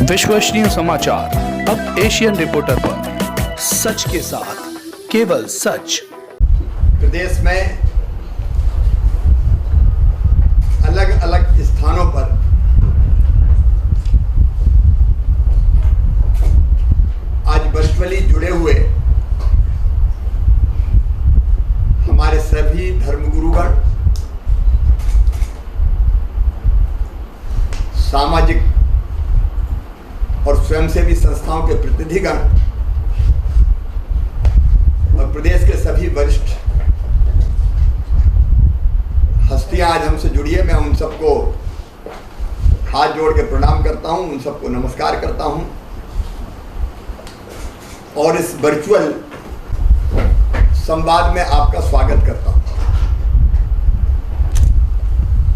विश्वसनीय समाचार अब एशियन रिपोर्टर पर, सच के साथ केवल सच। प्रदेश में अलग अलग स्थानों पर आज वर्चुअली जुड़े हुए हमारे सभी धर्मगुरुगण, सामाजिक और स्वयंसेवी संस्थाओं के प्रतिनिधिगण और प्रदेश के सभी वरिष्ठ हस्तियां आज हमसे जुड़ी है। मैं उन सबको हाथ जोड़ के प्रणाम करता हूं, उन सबको नमस्कार करता हूं और इस वर्चुअल संवाद में आपका स्वागत करता हूं।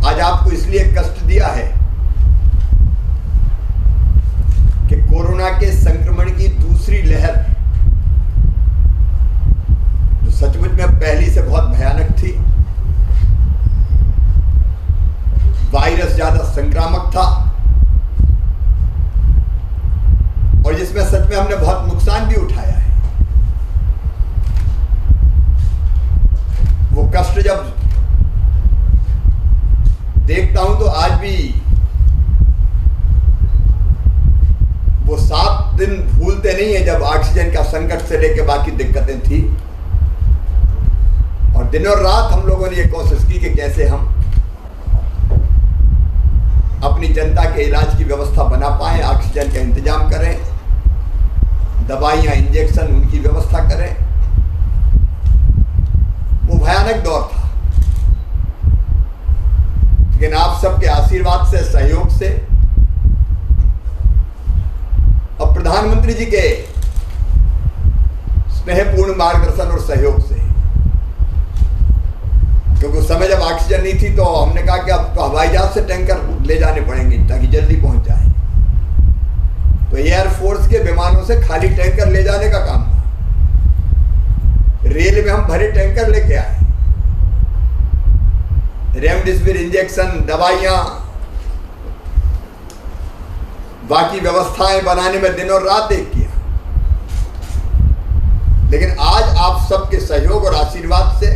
आज आपको इसलिए कष्ट दिया है कि कोरोना के संक्रमण की दूसरी लहर, जो सचमुच में पहली से बहुत भयानक थी, वायरस ज्यादा संक्रामक था और जिसमें सच में हमने बहुत नुकसान भी उठाया है। वो कष्ट जब देखता हूं तो आज भी वो 7 दिन भूलते नहीं है जब ऑक्सीजन का संकट से लेकर बाकी दिक्कतें थी और दिन और रात हम लोगों ने ये कोशिश की कि कैसे हम अपनी जनता के इलाज की व्यवस्था बना पाएं, ऑक्सीजन का इंतजाम करें, दवाइयां, इंजेक्शन उनकी व्यवस्था करें। वो भयानक दौर था, लेकिन आप सबके आशीर्वाद से, सहयोग से और प्रधानमंत्री जी के स्नेहपूर्ण मार्गदर्शन और सहयोग से, क्योंकि उस समय जब ऑक्सीजन नहीं थी तो हमने कहा कि अब तो हवाई जहाज से टैंकर ले जाने पड़ेंगे ताकि जल्दी पहुंच जाए। तो एयरफोर्स के विमानों से खाली टैंकर ले जाने का काम था। रेल में हम भरे टैंकर लेके आए, रेमडेसिविर इंजेक्शन, दवाइयां, बाकी व्यवस्थाएं बनाने में दिन और रात एक किया। लेकिन आज आप सबके सहयोग और आशीर्वाद से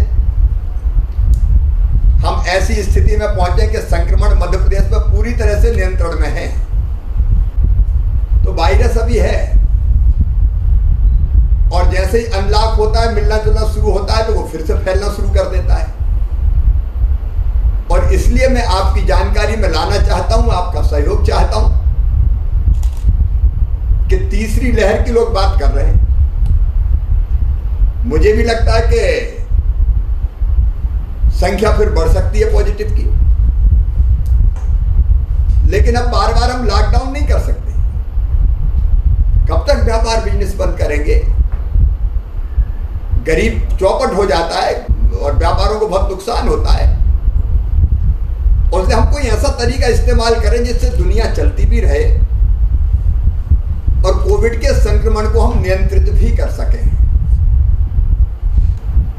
हम ऐसी स्थिति में पहुंचे कि संक्रमण मध्य प्रदेश में पूरी तरह से नियंत्रण में है। तो वायरस अभी है और जैसे ही अनलॉक होता है, मिलना जुलना शुरू होता है, तो वो फिर से फैलना शुरू कर देता है। और इसलिए मैं आपकी जानकारी में लाना चाहता हूं, आपका सहयोग चाहता हूं कि तीसरी लहर की लोग बात कर रहे हैं। मुझे भी लगता है कि संख्या फिर बढ़ सकती है पॉजिटिव की, लेकिन अब बार बार हम लॉकडाउन नहीं कर सकते। कब तक व्यापार बिजनेस बंद करेंगे? गरीब चौपट हो जाता है और व्यापारों को बहुत नुकसान होता है। और इसलिए हम कोई ऐसा तरीका इस्तेमाल करें जिससे दुनिया चलती भी रहे और कोविड के संक्रमण को हम नियंत्रित भी कर सकें।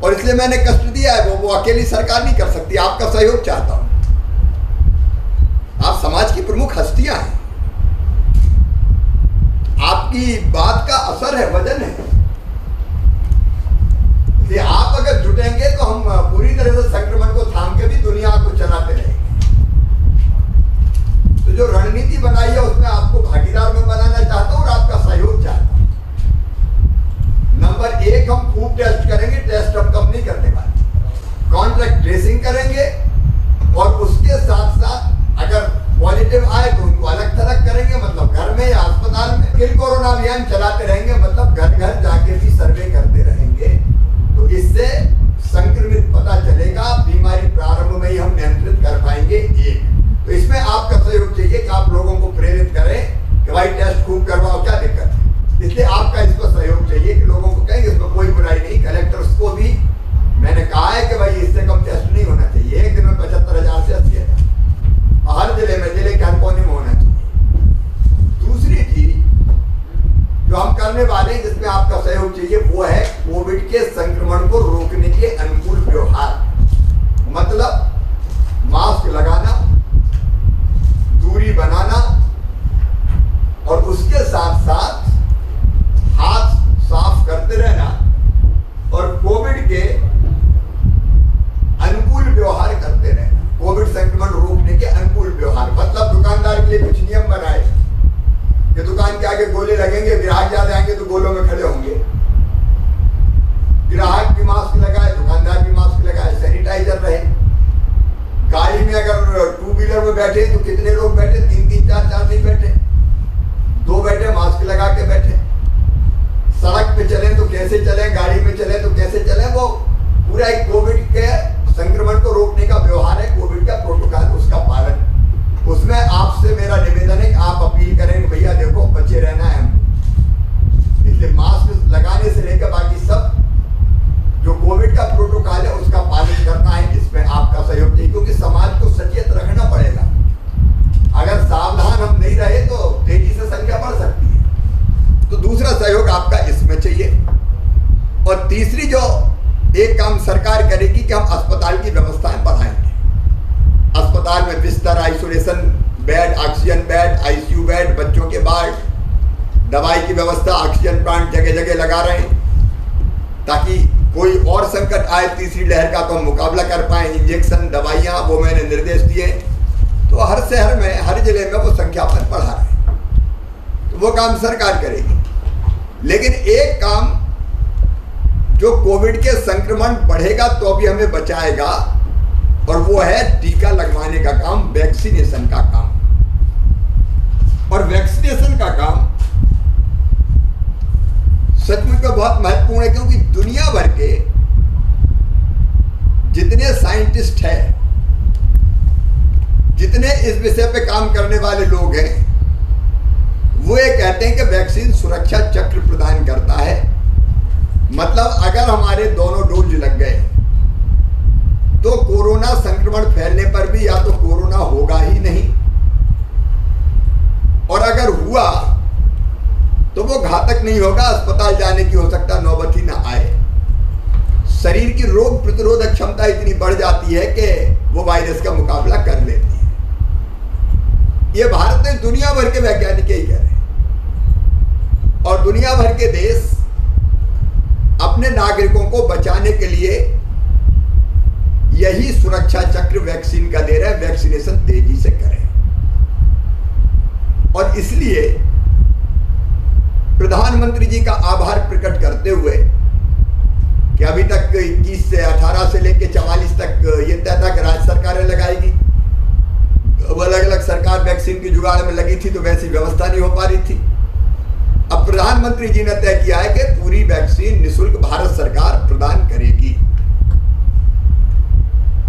और इसलिए मैंने कष्ट दिया है, वो अकेली सरकार नहीं कर सकती। आपका सहयोग चाहता हूं। आप समाज की प्रमुख हस्तियां हैं, आपकी बात का असर है, वजन है। इसलिए आप अगर जुटेंगे तो हम पूरी तरह से संक्रमण को थाम के भी दुनिया को चलाते रहेंगे। तो जो रणनीति बनाई है उसमें आपको भागीदार में बनाना चाहता हूं और आपका सहयोग चाहता हूं। नंबर 1, हम खूब टेस्ट करेंगे। टेस्ट अब कम नहीं करने वाले, कॉन्ट्रैक्ट ट्रेसिंग करेंगे और उसके साथ साथ अगर पॉजिटिव आए तो उनको अलग थलग करेंगे, मतलब घर में या अस्पताल में। फिर कोरोना अभियान चलाते रहेंगे, मतलब घर घर जाके भी सर्वे करते रहेंगे। तो इससे संक्रमित पता चलेगा, बीमारी प्रारंभ में ही हम नियंत्रित कर पाएंगे। 1, तो इसमें आपका सहयोग चाहिए कि आप लोगों को प्रेरित करें कि भाई टेस्ट खूब करवाओ, क्या दिक्कत है। इसलिए आपका इसको सहयोग चाहिए कि लोगों को कहेंगे, इसमें कोई बुराई नहीं। कलेक्टर्स को भी मैंने कहा है कि भाई इससे कम टेस्ट नहीं होना चाहिए। एक दिन में 75,000 से 80,000 हर जिले में, जिले के हर कोने में होना चाहिए। दूसरी चीज जो हम करने वाले हैं जिसमें आपका सहयोग चाहिए वो है कोविड के संक्रमण को रोकने के अनुकूल व्यवहार। मतलब मास्क लगाना, दूरी बनाना और उसके साथ साथ हाथ साफ करते रहना और कोविड के अनुकूल व्यवहार करते रहना। कोविड संक्रमण रोकने के अनुकूल व्यवहार मतलब दुकानदार के लिए कुछ नियम बनाए कि दुकान के आगे गोले लगेंगे, ग्राहक ज्यादा आएंगे तो गोलों में खड़े होंगे, ग्राहक भी मास्क लगाए, दुकानदार भी मास्क लगाए, सैनिटाइजर रहे। गाड़ी में अगर टू व्हीलर में बैठे तो कितने लोग बैठे, 3-3, 4-4 नहीं बैठे, 2 बैठे, मास्क लगा के बैठे। सड़क पे चलें तो कैसे चलें, गाड़ी में चलें तो कैसे चलें, वो पूरा एक कोविड के संक्रमण को रोकने का व्यवहार है, कोविड का प्रोटोकॉल, उसका पालन। उसमें आपसे मेरा निवेदन है कि आप अपील करें भैया देखो बचे रहना है हमको, इसलिए मास्क लगाने से लेकर बाकी सब जो कोविड का प्रोटोकॉल है उसका पालन करना है। इसमें आपका सहयोग चाहिए क्योंकि समाज को सचेत रखना पड़ेगा। अगर सावधान हम नहीं रहे तो तेजी से संख्या बढ़ सकती है। तो दूसरा सहयोग आपका इसमें चाहिए। और तीसरी जो एक काम सरकार करेगी कि हम अस्पताल की व्यवस्थाएं बढ़ाएंगे। अस्पताल में बिस्तर, isolation bed, oxygen bed, ICU bed, बच्चों के वार्ड, दवाई की व्यवस्था, ऑक्सीजन प्लांट जगह जगह लगा रहे हैं ताकि कोई और संकट आए तीसरी लहर का तो हम मुकाबला कर पाए। इंजेक्शन, दवाइयाँ, वो मैंने निर्देश दिए। तो हर शहर में, हर जिले में वो संख्या पर बढ़ा रहे हैं, तो वो काम सरकार करेगी। लेकिन एक काम जो कोविड के संक्रमण बढ़ेगा तो भी हमें बचाएगा और वो है टीका लगवाने का काम, वैक्सीनेशन का काम। और वैक्सीनेशन का काम सचमुच में बहुत महत्वपूर्ण है क्योंकि दुनिया भर के जितने साइंटिस्ट हैं, जितने इस विषय पे काम करने वाले लोग हैं, वो ये कहते हैं कि वैक्सीन सुरक्षा चक्र प्रदान करता है। मतलब अगर हमारे दोनों डोज लग गए तो कोरोना संक्रमण फैलने पर भी या तो कोरोना होगा ही नहीं, और अगर हुआ तो वो घातक नहीं होगा, अस्पताल जाने की हो सकता नौबत ही ना आए। शरीर की रोग प्रतिरोधक क्षमता इतनी बढ़ जाती है कि वो वायरस का मुकाबला कर लेती है। ये भारत में दुनिया भर के वैज्ञानिक यही कह रहे हैं। और दुनिया भर के देश अपने नागरिकों को बचाने के लिए यही सुरक्षा चक्र वैक्सीन का दे रहे हैं, वैक्सीनेशन तेजी से करें। और इसलिए प्रधानमंत्री जी का आभार प्रकट करते हुए कि अभी तक 21 से 18 से लेकर 44 तक ये तय था कि राज्य सरकारें लगाएगी। अब अलग अलग सरकार वैक्सीन की जुगाड़ में लगी थी तो वैसी व्यवस्था नहीं हो पा रही थी। अब प्रधानमंत्री जी ने तय किया है कि पूरी वैक्सीन निःशुल्क भारत सरकार प्रदान करेगी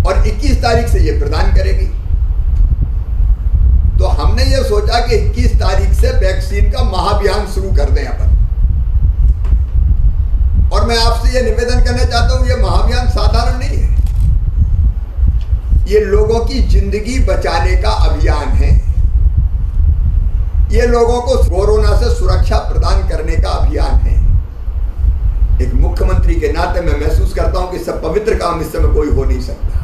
और 21 तारीख से ये प्रदान करेगी। तो हमने ये सोचा कि 21 तारीख से वैक्सीन का महाअभियान शुरू कर दें अपन। और मैं आपसे ये निवेदन करना चाहता हूं, ये महाअभियान साधारण नहीं है, ये लोगों की जिंदगी बचाने का अभियान है। ये लोगों को कोरोना से सुरक्षा प्रदान करने का अभियान है। एक मुख्यमंत्री के नाते मैं महसूस करता हूं कि सब पवित्र काम इस समय कोई हो नहीं सकता।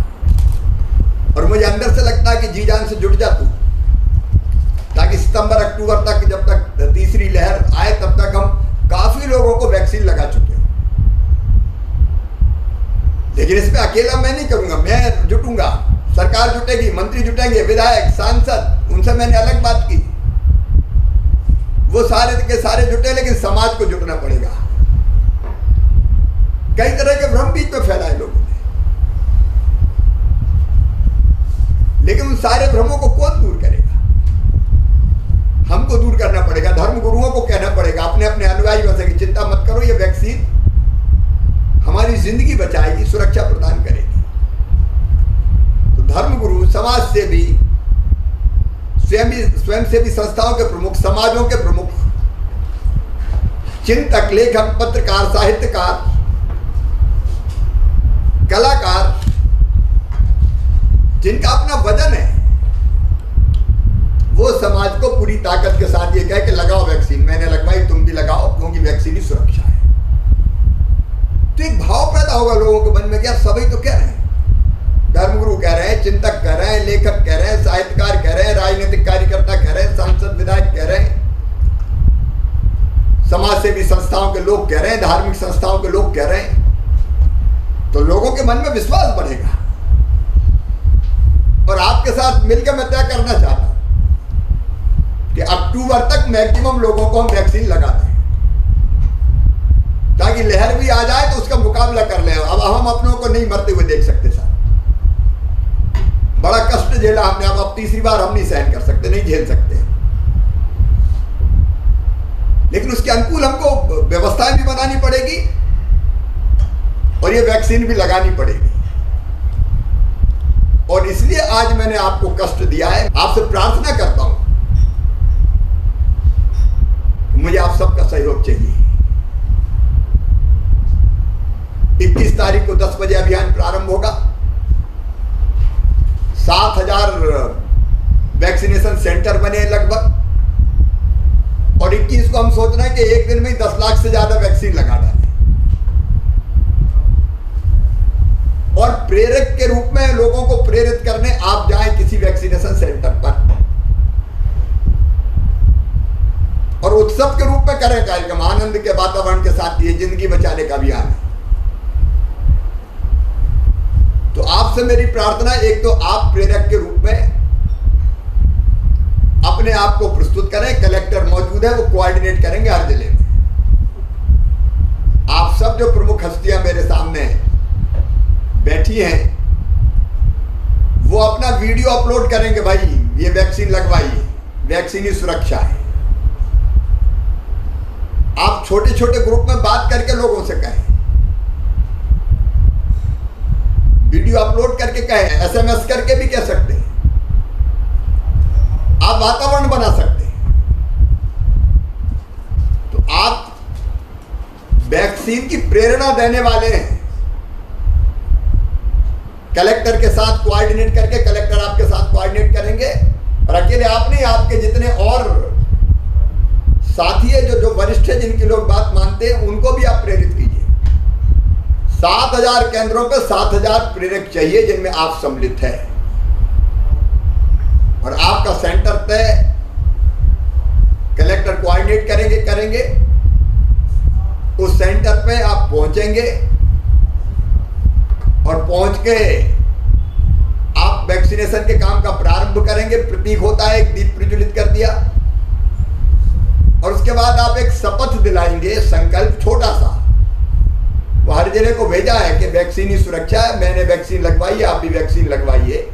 और मुझे अंदर से लगता है कि जी जान से जुट जा तू, ताकि सितंबर अक्टूबर तक, जब तक तीसरी लहर आए तब तक हम काफी लोगों को वैक्सीन लगा चुके हैं। लेकिन इसमें अकेला मैं नहीं करूंगा, मैं जुटूंगा, सरकार जुटेगी, मंत्री जुटेंगे, विधायक, सांसद, उनसे मैंने अलग बात की, वो सारे के सारे जुटे, लेकिन समाज को जुटना पड़ेगा। कई तरह के भ्रम बीच में फैलाए लोगों ने, लेकिन उन सारे भ्रमों को कौन दूर करेगा? हमको दूर करना पड़ेगा, धर्म गुरुओं को कहना पड़ेगा, अपने अपने अनुयायियों से कि चिंता मत करो, ये वैक्सीन हमारी जिंदगी बचाएगी, सुरक्षा प्रदान करेगी। तो धर्म गुरु, समाज सेवी, स्वयंसेवी संस्थाओं के प्रमुख, समाजों के प्रमुख, चिंतक, लेखक, पत्रकार, साहित्यकार, कलाकार, जिनका अपना वजन है, वो समाज को पूरी ताकत के साथ ये कहे कि लगाओ वैक्सीन, मैंने लगवाई, तुम भी लगाओ, क्योंकि वैक्सीन ही सुरक्षा है। तो एक भाव पैदा होगा लोगों के मन में कि यार सभी तो कह रहे हैं, धर्मगुरु कह रहे हैं, चिंतक कह रहे हैं, लेखक कह रहे हैं, साहित्यकार कह रहे हैं, राजनीतिक कार्यकर्ता कह रहे हैं, सांसद विधायक कह रहे हैं, समाज सेवी संस्थाओं के लोग कह रहे हैं, धार्मिक संस्थाओं के लोग कह रहे हैं, तो लोगों के मन में विश्वास बढ़ेगा। और आपके साथ मिलकर मैं तय करना चाहता हूं कि अक्टूबर तक मैक्सिमम लोगों को हम वैक्सीन लगा दें, ताकि लहर भी आ जाए तो उसका मुकाबला कर ले। अब हम अपनों को नहीं मरते हुए देख सकते साहब, बड़ा कष्ट झेला हमने, अब तीसरी बार हम नहीं सहन कर सकते, नहीं झेल सकते। लेकिन उसके अनुकूल हमको व्यवस्थाएं भी बनानी पड़ेगी और ये वैक्सीन भी लगानी पड़ेगी। और इसलिए आज मैंने आपको कष्ट दिया है। आपसे प्रार्थना करता हूं, मुझे आप सबका सहयोग चाहिए। 21 तारीख को 10 बजे अभियान प्रारंभ होगा। 7,000 वैक्सीनेशन सेंटर बने लगभग, और 21 को हम सोच रहे हैं कि एक दिन में 10 लाख से ज्यादा वैक्सीन लगा डालें। और प्रेरक के रूप में लोगों को प्रेरित करने आप जाएं किसी वैक्सीनेशन सेंटर पर, और उत्सव के रूप में करें कार्यक्रम। आनंद के वातावरण के साथ ये जिंदगी बचाने का अभियान है। तो आपसे मेरी प्रार्थना, एक तो आप प्रेरक के रूप में अपने आप को प्रस्तुत करें। कलेक्टर मौजूद है, वो कोऑर्डिनेट करेंगे हर जिले में। आप सब जो प्रमुख हस्तियां मेरे सामने बैठी हैं, वो अपना वीडियो अपलोड करेंगे, भाई ये वैक्सीन लगवाइए, वैक्सीन ही सुरक्षा है। आप छोटे छोटे ग्रुप में बात करके लोगों से कहें, वीडियो अपलोड करके कहें, SMS करके भी कह सकते हैं। आप वातावरण बना सकते हैं। तो आप वैक्सीन की प्रेरणा देने वाले हैं। कलेक्टर के साथ कोऑर्डिनेट करके, कलेक्टर आपके साथ कोऑर्डिनेट करेंगे, और अकेले आप नहीं, आपके जितने और साथी है, जो वरिष्ठ है, जिनकी लोग बात मानते हैं, उनको भी आप प्रेरित कीजिए। 7,000 केंद्रों पे 7,000 प्रेरक चाहिए जिनमें आप सम्मिलित हैं, और आपका सेंटर तय कलेक्टर कोऑर्डिनेट करेंगे। उस सेंटर पे आप पहुंचेंगे, और पहुंच के आप वैक्सीनेशन के काम का प्रारंभ करेंगे। प्रतीक होता है, एक दीप प्रज्वलित कर दिया, और उसके बाद आप एक शपथ दिलाएंगे, संकल्प छोटा सा। वो हर जिले को भेजा है कि वैक्सीन ही सुरक्षा है, मैंने वैक्सीन लगवाई है, आप भी वैक्सीन लगवाइए।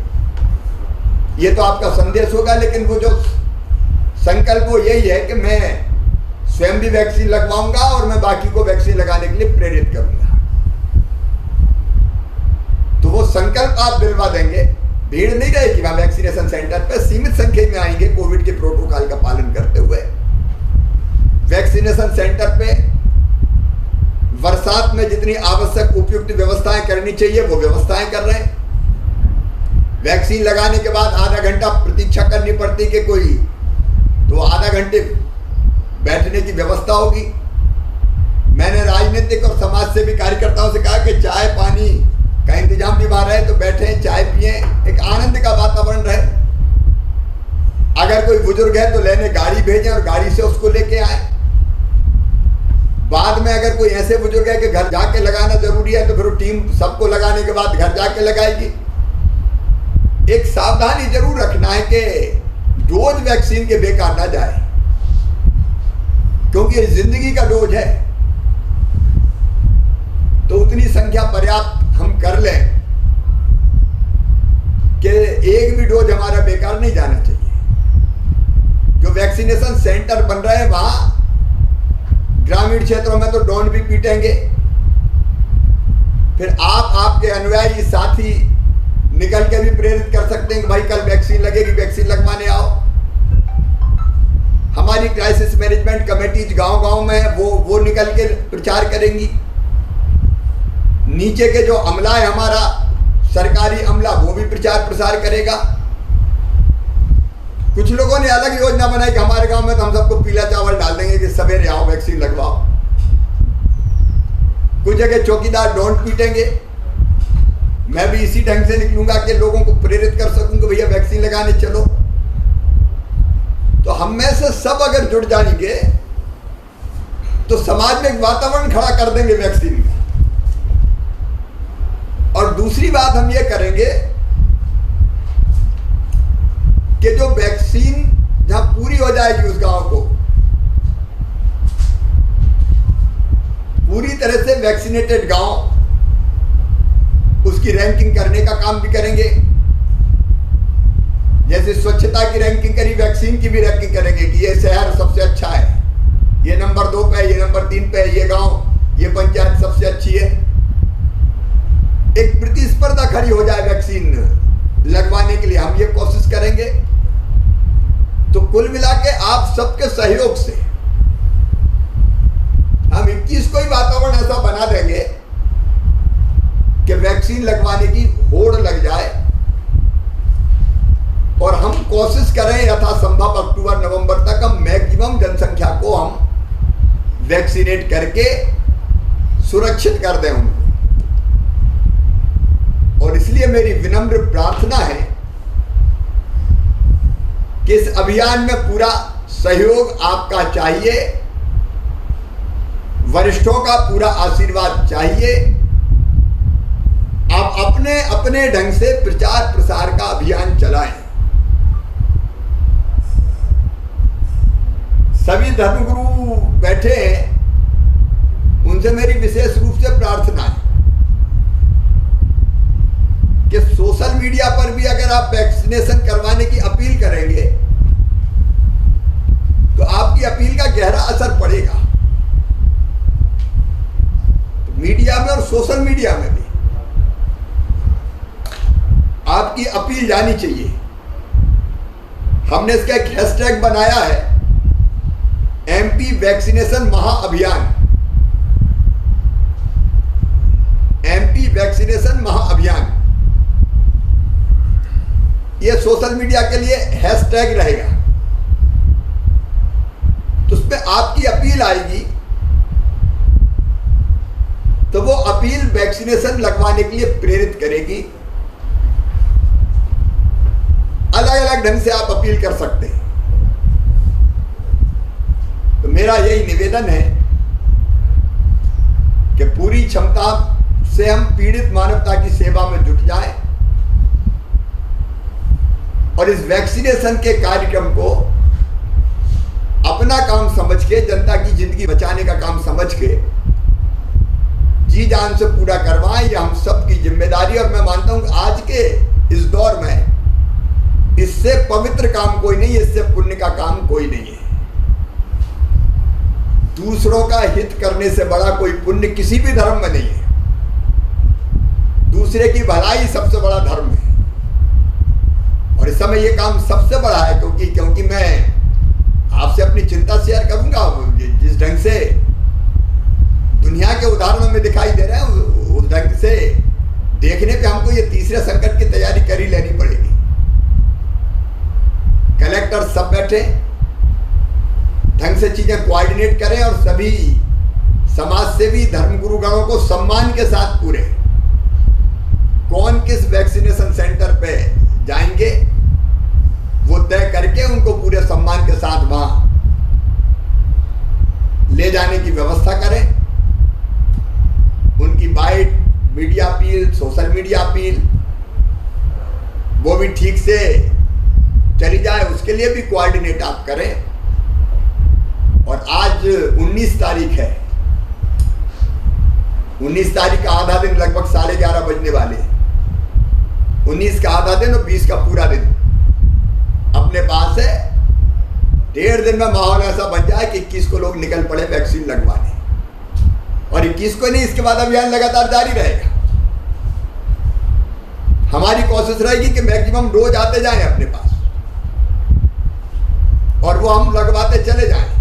ये तो आपका संदेश होगा, लेकिन वो जो संकल्प वो यही है कि मैं स्वयं भी वैक्सीन लगवाऊंगा और मैं बाकी को वैक्सीन लगाने के लिए प्रेरित करूंगा। तो वो संकल्प आप दिलवा देंगे। भीड़ नहीं रहेगी वहां वैक्सीनेशन सेंटर पे, सीमित संख्या में आएंगे कोविड के प्रोटोकॉल का पालन करते हुए। वैक्सीनेशन सेंटर पे बरसात में जितनी आवश्यक उपयुक्त व्यवस्थाएं करनी चाहिए वो व्यवस्थाएं कर रहे हैं। वैक्सीन लगाने के बाद आधा घंटा प्रतीक्षा करनी पड़ती कि कोई, तो आधा घंटे बैठने की व्यवस्था होगी। मैंने राजनीतिक और समाज सेवी कार्यकर्ताओं से कहा कि चाय पानी का इंतजाम भी वहां रहे, तो बैठे चाय पिए, एक आनंद का वातावरण रहे। अगर कोई बुजुर्ग है तो लेने गाड़ी भेजें और गाड़ी से उसको लेके आए। बाद में अगर कोई ऐसे बुजुर्ग है कि घर जाके लगाना जरूरी है, तो फिर टीम सबको लगाने के बाद घर जाके लगाएगी। एक सावधानी जरूर रखना है कि डोज वैक्सीन के बेकार ना जाए, क्योंकि ये जिंदगी का डोज है। तो उतनी संख्या पर्याप्त हम कर लें कि एक भी डोज हमारा बेकार नहीं जाना चाहिए। जो वैक्सीनेशन सेंटर बन रहे हैं वहां ग्रामीण क्षेत्रों में तो डॉन भी पीटेंगे। फिर आपके अनुयायी साथी निकल के भी प्रेरित कर सकते हैं कि भाई कल वैक्सीन लगेगी, वैक्सीन लगवाने आओ। हमारी क्राइसिस मैनेजमेंट कमेटीज गांव-गांव में वो निकल के प्रचार करेंगी। नीचे के जो अमला है हमारा सरकारी अमला, वो भी प्रचार प्रसार करेगा। कुछ लोगों ने अलग योजना बनाई कि हमारे गांव में तो हम सबको पीला चावल डाल देंगे कि सवेरे आओ वैक्सीन लगवाओ। कुछ जगह चौकीदार डॉन पीटेंगे। मैं भी इसी ढंग से निकलूंगा कि लोगों को प्रेरित कर सकूं कि भैया वैक्सीन लगाने चलो। तो हम में से सब अगर जुड़ जाएंगे तो समाज में एक वातावरण खड़ा कर देंगे वैक्सीन का। और दूसरी बात हम ये करेंगे कि जो वैक्सीन जहां पूरी हो जाएगी उस गांव को पूरी तरह से वैक्सीनेटेड गांव, उसकी रैंकिंग करने का काम भी करेंगे। जैसे स्वच्छता की रैंकिंग करी, वैक्सीन की भी रैंकिंग करेंगे कि ये शहर सबसे अच्छा है, ये नंबर 2 पे है, ये नंबर 3 पे है, ये गांव, ये पंचायत सबसे अच्छी है। एक प्रतिस्पर्धा खड़ी हो जाए वैक्सीन लगवाने के लिए, हम ये कोशिश करेंगे। तो कुल मिला के आप सबके सहयोग से हम 21 को ही वातावरण ऐसा बना देंगे कि वैक्सीन लगवाने की होड़ लग जाए। और हम कोशिश करें यथासंभव अक्टूबर-नवंबर तक हम मैक्सिमम जनसंख्या को हम वैक्सीनेट करके सुरक्षित कर दें उनको। और इसलिए मेरी विनम्र प्रार्थना है कि इस अभियान में पूरा सहयोग आपका चाहिए, वरिष्ठों का पूरा आशीर्वाद चाहिए। आप अपने अपने ढंग से प्रचार प्रसार का अभियान चलाएं। सभी धर्मगुरु बैठे हैं, उनसे मेरी विशेष रूप से प्रार्थना है कि सोशल मीडिया पर भी अगर आप वैक्सीनेशन करवाने की अपील करेंगे तो आपकी अपील का गहरा असर पड़ेगा। तो मीडिया में और सोशल मीडिया में भी आपकी अपील जानी चाहिए। हमने इसका एक हैशटैग बनाया है, एमपी वैक्सीनेशन महाअभियान। एमपी वैक्सीनेशन महाअभियान, ये सोशल मीडिया के लिए हैशटैग रहेगा। तो उस पर आपकी अपील आएगी तो वो अपील वैक्सीनेशन लगवाने के लिए प्रेरित करेगी। अलग अलग ढंग से आप अपील कर सकते हैं। तो मेरा यही निवेदन है कि पूरी क्षमता से हम पीड़ित मानवता की सेवा में जुट जाएं और इस वैक्सीनेशन के कार्यक्रम को अपना काम समझ के, जनता की जिंदगी बचाने का काम समझ के जी जान से पूरा करवाएं। ये हम सब की जिम्मेदारी। और मैं मानता हूं आज के इस दौर में इससे पवित्र काम कोई नहीं है, इससे पुण्य का काम कोई नहीं है। दूसरों का हित करने से बड़ा कोई पुण्य किसी भी धर्म में नहीं है। दूसरे की भलाई सबसे बड़ा धर्म है। और इस समय ये काम सबसे बड़ा है क्योंकि मैं आपसे अपनी चिंता शेयर करूंगा। जिस ढंग से दुनिया के उदाहरण में दिखाई दे रहे हैं, उस ढंग से देखने पे हमको ये तीसरे संकट की तैयारी कर ही लेनी पड़ेगी। कलेक्टर सब बैठे ढंग से चीजें कोऑर्डिनेट करें और सभी समाज सेवी धर्मगुरुगणों को सम्मान के साथ पूरे कौन किस वैक्सीनेशन सेंटर पे जाएंगे वो तय करके उनको पूरे सम्मान के साथ वहां ले जाने की व्यवस्था करें। उनकी bite, media appeal, social media appeal वो भी ठीक से चली जाए, उसके लिए भी कोऑर्डिनेट आप करें। और आज 19 तारीख है। 19 तारीख का आधा दिन लगभग 11:30 बजने वाले। 19 का आधा दिन और 20 का पूरा दिन अपने पास है। 1.5 दिन में माहौल ऐसा बन जाए कि 21 को लोग निकल पड़े वैक्सीन लगवाने। और 21 को नहीं, इसके बाद अभियान लगातार जारी रहेगा। हमारी कोशिश रहेगी कि मैक्सिमम रोज आते जाएं अपने पास और वो हम लगवाते चले जाएं।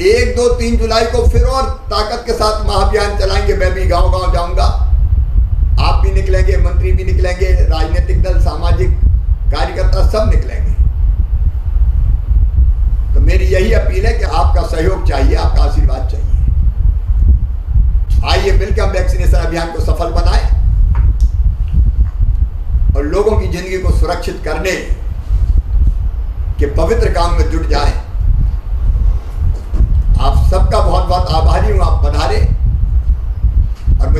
1, 2, 3 जुलाई को फिर और ताकत के साथ महाअभियान चलाएंगे। मैं भी गांव गांव जाऊंगा, आप भी निकलेंगे, मंत्री भी निकलेंगे, राजनीतिक दल, सामाजिक कार्यकर्ता सब निकलेंगे। तो मेरी यही अपील है कि आपका सहयोग चाहिए, आपका आशीर्वाद चाहिए। आइए मिलकर हम वैक्सीनेशन अभियान को सफल बनाएं और लोगों की जिंदगी को सुरक्षित करने के पवित्र काम में जुट जाएं। आप सब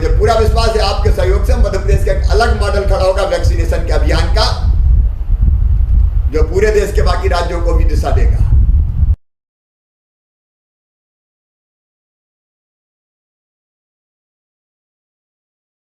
मुझे पूरा विश्वास है आपके सहयोग से मध्य प्रदेश का एक अलग मॉडल खड़ा होगा वैक्सीनेशन के अभियान का, जो पूरे देश के बाकी राज्यों को भी दिशा देगा।